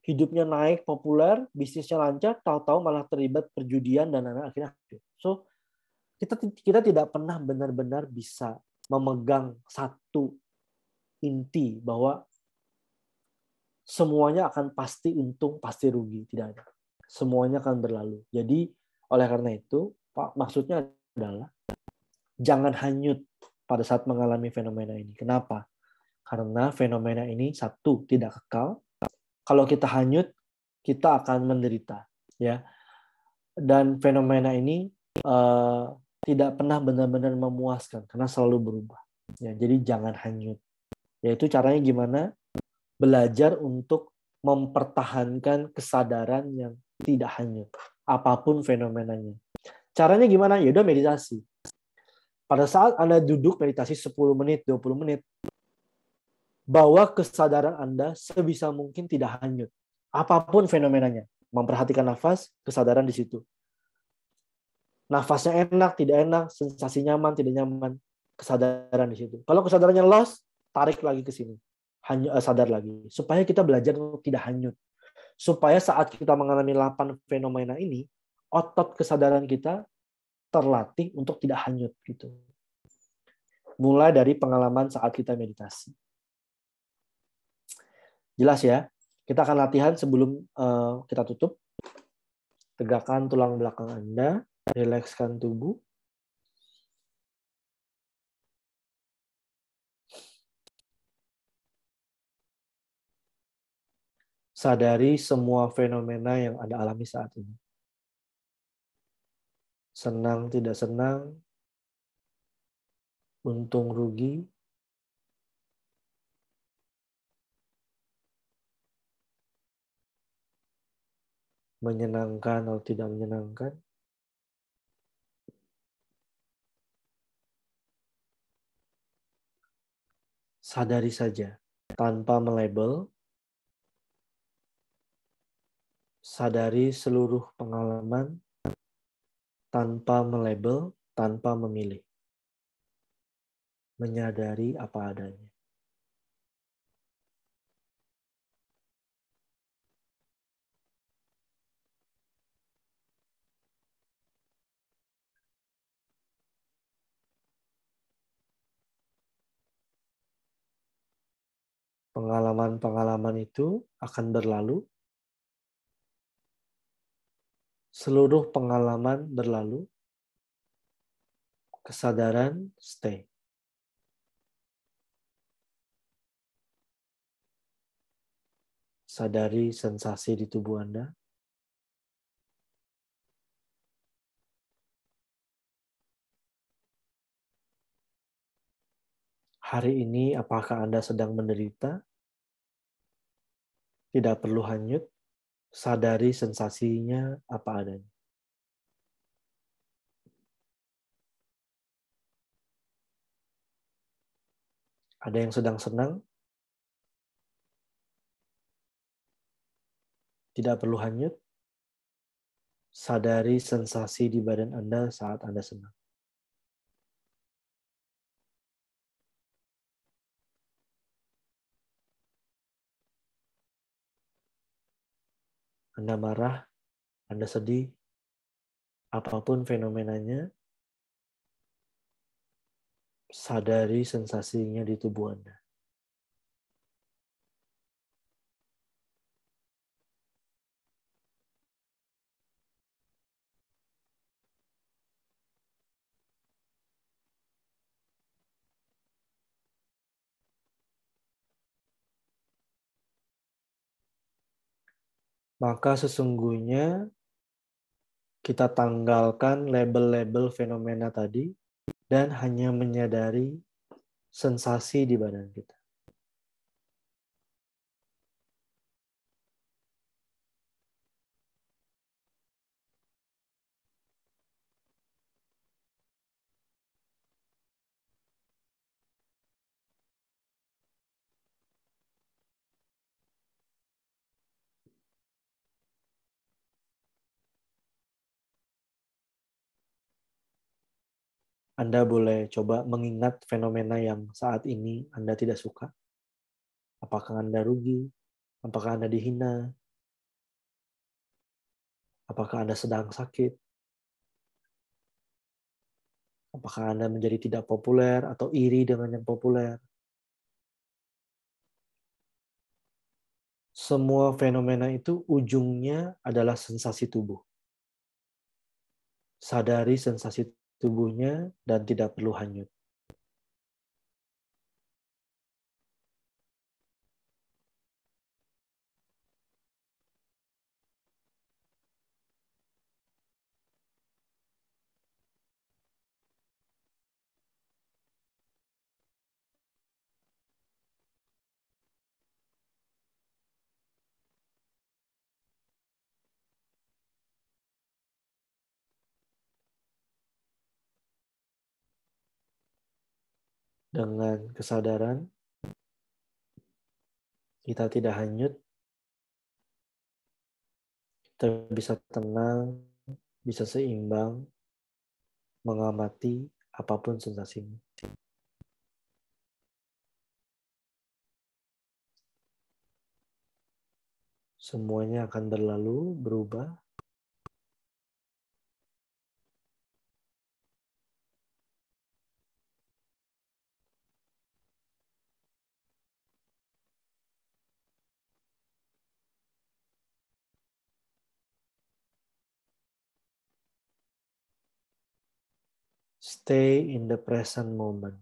hidupnya naik, populer, bisnisnya lancar, tahu-tahu malah terlibat perjudian dan akhirnya hancur. So kita tidak pernah benar-benar bisa memegang satu inti bahwa semuanya akan pasti untung, pasti rugi. Tidak ada. Semuanya akan berlalu. Jadi, oleh karena itu, Pak, maksudnya adalah jangan hanyut pada saat mengalami fenomena ini. Kenapa? Karena fenomena ini, satu, tidak kekal. Kalau kita hanyut, kita akan menderita. Ya. Dan fenomena ini tidak pernah benar-benar memuaskan, karena selalu berubah. Ya, jadi jangan hanyut. Yaitu caranya gimana? Belajar untuk mempertahankan kesadaran yang tidak hanyut, apapun fenomenanya. Caranya gimana? Ya udah meditasi. Pada saat Anda duduk meditasi 10 menit, 20 menit, bawa kesadaran Anda sebisa mungkin tidak hanyut. Apapun fenomenanya. Memperhatikan nafas, kesadaran di situ. Nafasnya enak, tidak enak, sensasi nyaman, tidak nyaman, kesadaran di situ. Kalau kesadarannya lost, tarik lagi ke sini. Sadar lagi, supaya kita belajar untuk tidak hanyut, supaya saat kita mengalami 8 fenomena ini, otot kesadaran kita terlatih untuk tidak hanyut gitu. Mulai dari pengalaman saat kita meditasi. Jelas ya? Kita akan latihan sebelum kita tutup. Tegakkan tulang belakang Anda, rilekskan tubuh. Sadari semua fenomena yang Anda alami saat ini. Senang, tidak senang, untung, rugi, menyenangkan atau tidak menyenangkan. Sadari saja, tanpa melabel. Sadari seluruh pengalaman tanpa melabel, tanpa memilih. Menyadari apa adanya. Pengalaman-pengalaman itu akan berlalu. Seluruh pengalaman berlalu. Kesadaran stay. Sadari sensasi di tubuh Anda. Hari ini apakah Anda sedang menderita? Tidak perlu hanyut. Sadari sensasinya apa adanya. Ada yang sedang senang? Tidak perlu hanyut. Sadari sensasi di badan Anda saat Anda senang. Anda marah, Anda sedih, apapun fenomenanya, sadari sensasinya di tubuh Anda. Maka sesungguhnya kita tanggalkan label-label fenomena tadi dan hanya menyadari sensasi di badan kita. Anda boleh coba mengingat fenomena yang saat ini Anda tidak suka. Apakah Anda rugi? Apakah Anda dihina? Apakah Anda sedang sakit? Apakah Anda menjadi tidak populer atau iri dengan yang populer? Semua fenomena itu ujungnya adalah sensasi tubuh. Sadari sensasi tubuhnya dan tidak perlu hanyut. Dengan kesadaran, kita tidak hanyut, kita bisa tenang, bisa seimbang, mengamati apapun sensasinya. Semuanya akan berlalu, berubah. Stay in the present moment.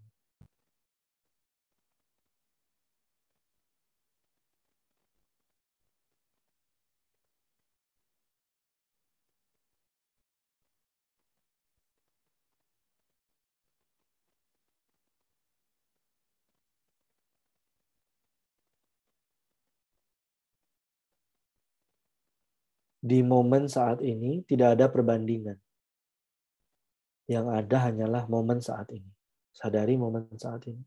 Di momen saat ini tidak ada perbandingan. Yang ada hanyalah momen saat ini. Sadari momen saat ini.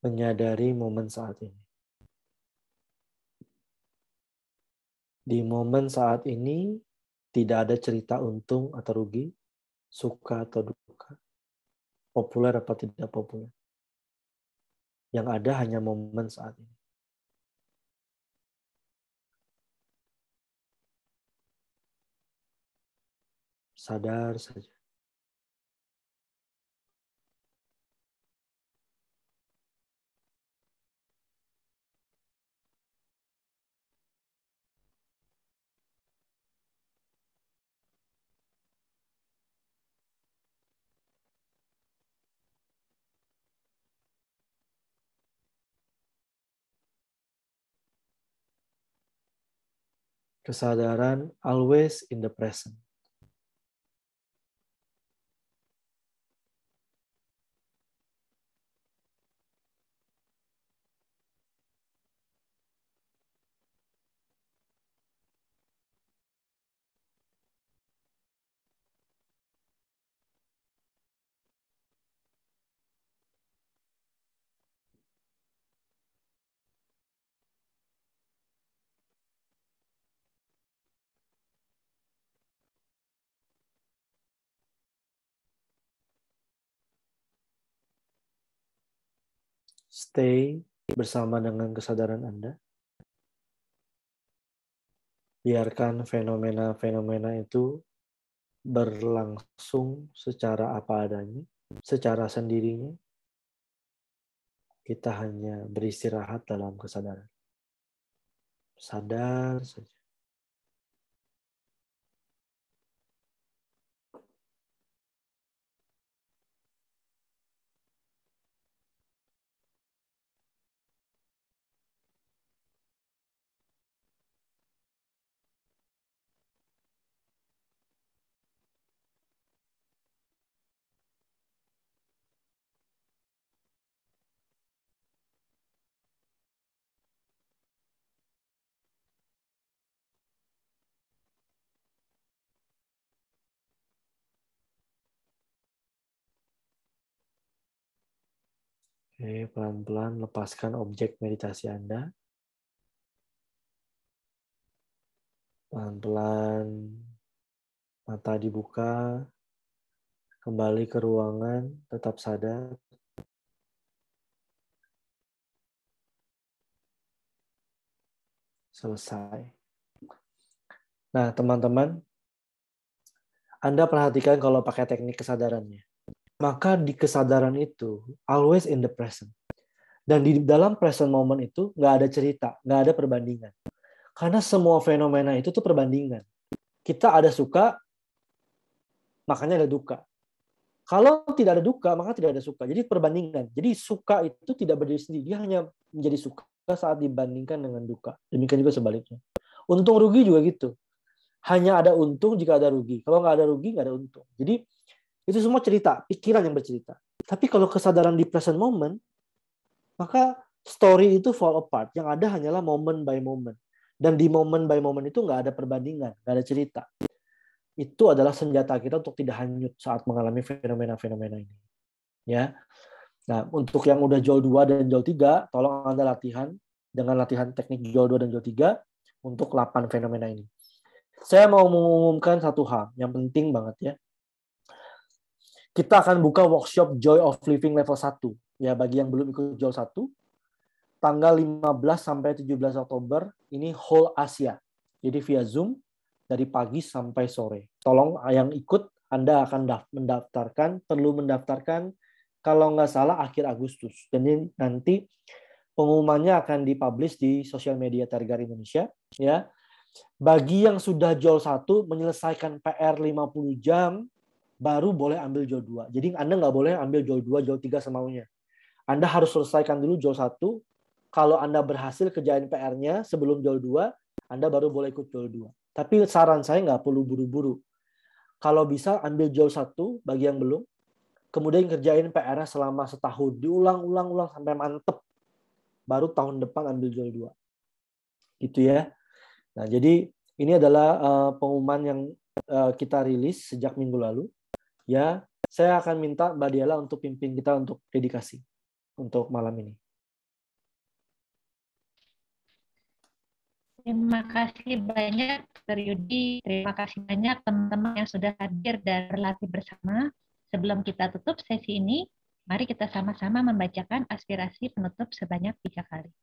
menyadari momen saat ini. Di momen saat ini, tidak ada cerita untung atau rugi, suka atau duka, populer atau tidak populer. Yang ada hanya momen saat ini. Sadar saja. Kesadaran always in the present. Stay bersama dengan kesadaran Anda. Biarkan fenomena-fenomena itu berlangsung secara apa adanya, secara sendirinya. Kita hanya beristirahat dalam kesadaran. Sadar saja. Oke, pelan-pelan lepaskan objek meditasi Anda. Pelan-pelan mata dibuka, kembali ke ruangan, tetap sadar. Selesai. Nah, teman-teman, Anda perhatikan kalau pakai teknik kesadarannya. Maka di kesadaran itu, always in the present. Dan di dalam present moment itu, nggak ada cerita, nggak ada perbandingan. Karena semua fenomena itu tuh perbandingan. Kita ada suka, makanya ada duka. Kalau tidak ada duka, maka tidak ada suka. Jadi perbandingan. Jadi suka itu tidak berdiri sendiri. Dia hanya menjadi suka saat dibandingkan dengan duka. Demikian juga sebaliknya. Untung rugi juga gitu. Hanya ada untung jika ada rugi. Kalau nggak ada rugi, nggak ada untung. Jadi itu semua cerita, pikiran yang bercerita. Tapi kalau kesadaran di present moment, maka story itu fall apart. Yang ada hanyalah moment by moment. Dan di moment by moment itu nggak ada perbandingan, nggak ada cerita. Itu adalah senjata kita untuk tidak hanyut saat mengalami fenomena-fenomena ini. Ya. Nah, untuk yang udah JOL 2 dan JOL 3, tolong Anda latihan dengan latihan teknik JOL 2 dan JOL 3 untuk 8 fenomena ini. Saya mau mengumumkan satu hal yang penting banget ya. Kita akan buka workshop Joy of Living level 1. Ya, bagi yang belum ikut JOL 1, tanggal 15 sampai 17 Oktober, ini whole Asia. Jadi via Zoom, dari pagi sampai sore. Tolong yang ikut, Anda akan mendaftarkan, perlu mendaftarkan, kalau nggak salah akhir Agustus. Dan nanti pengumumannya akan dipublish di sosial media Tergar Indonesia. Ya. Bagi yang sudah JOL 1, menyelesaikan PR 50 jam, baru boleh ambil JOL 2. Jadi Anda nggak boleh ambil JOL 2, JOL 3 semaunya. Anda harus selesaikan dulu JOL 1. Kalau Anda berhasil kerjain PR-nya sebelum JOL 2, Anda baru boleh ikut JOL 2. Tapi saran saya nggak perlu buru-buru. Kalau bisa ambil JOL 1 bagi yang belum, kemudian kerjain PR-nya selama setahun. Diulang-ulang sampai mantep. Baru tahun depan ambil JOL 2. Gitu ya. Nah, jadi ini adalah pengumuman yang kita rilis sejak minggu lalu. Ya, saya akan minta Mbak Diala untuk pimpin kita untuk dedikasi untuk malam ini. Terima kasih banyak, Dr. Yudi. Terima kasih banyak teman-teman yang sudah hadir dan berlatih bersama. Sebelum kita tutup sesi ini, mari kita sama-sama membacakan aspirasi penutup sebanyak 3 kali.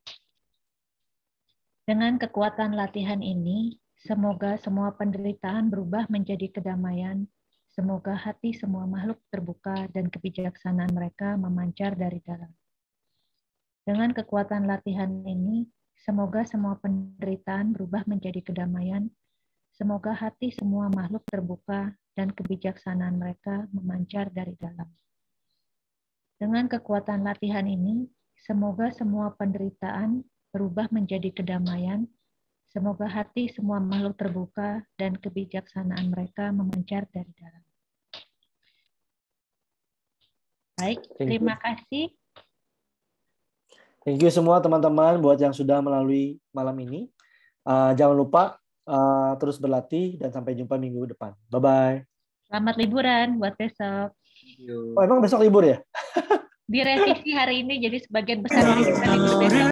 Dengan kekuatan latihan ini, semoga semua penderitaan berubah menjadi kedamaian. Semoga hati semua makhluk terbuka dan kebijaksanaan mereka memancar dari dalam. Dengan kekuatan latihan ini, semoga semua penderitaan berubah menjadi kedamaian. Semoga hati semua makhluk terbuka dan kebijaksanaan mereka memancar dari dalam. Dengan kekuatan latihan ini, semoga semua penderitaan berubah menjadi kedamaian. Semoga hati semua makhluk terbuka dan kebijaksanaan mereka memancar dari dalam. Baik, terima kasih. Thank you semua teman-teman buat yang sudah melalui malam ini. Jangan lupa terus berlatih dan sampai jumpa minggu depan. Bye-bye. Selamat liburan buat besok. Oh, emang besok libur ya? Direvisi hari ini, jadi sebagian besar dari kita libur besok.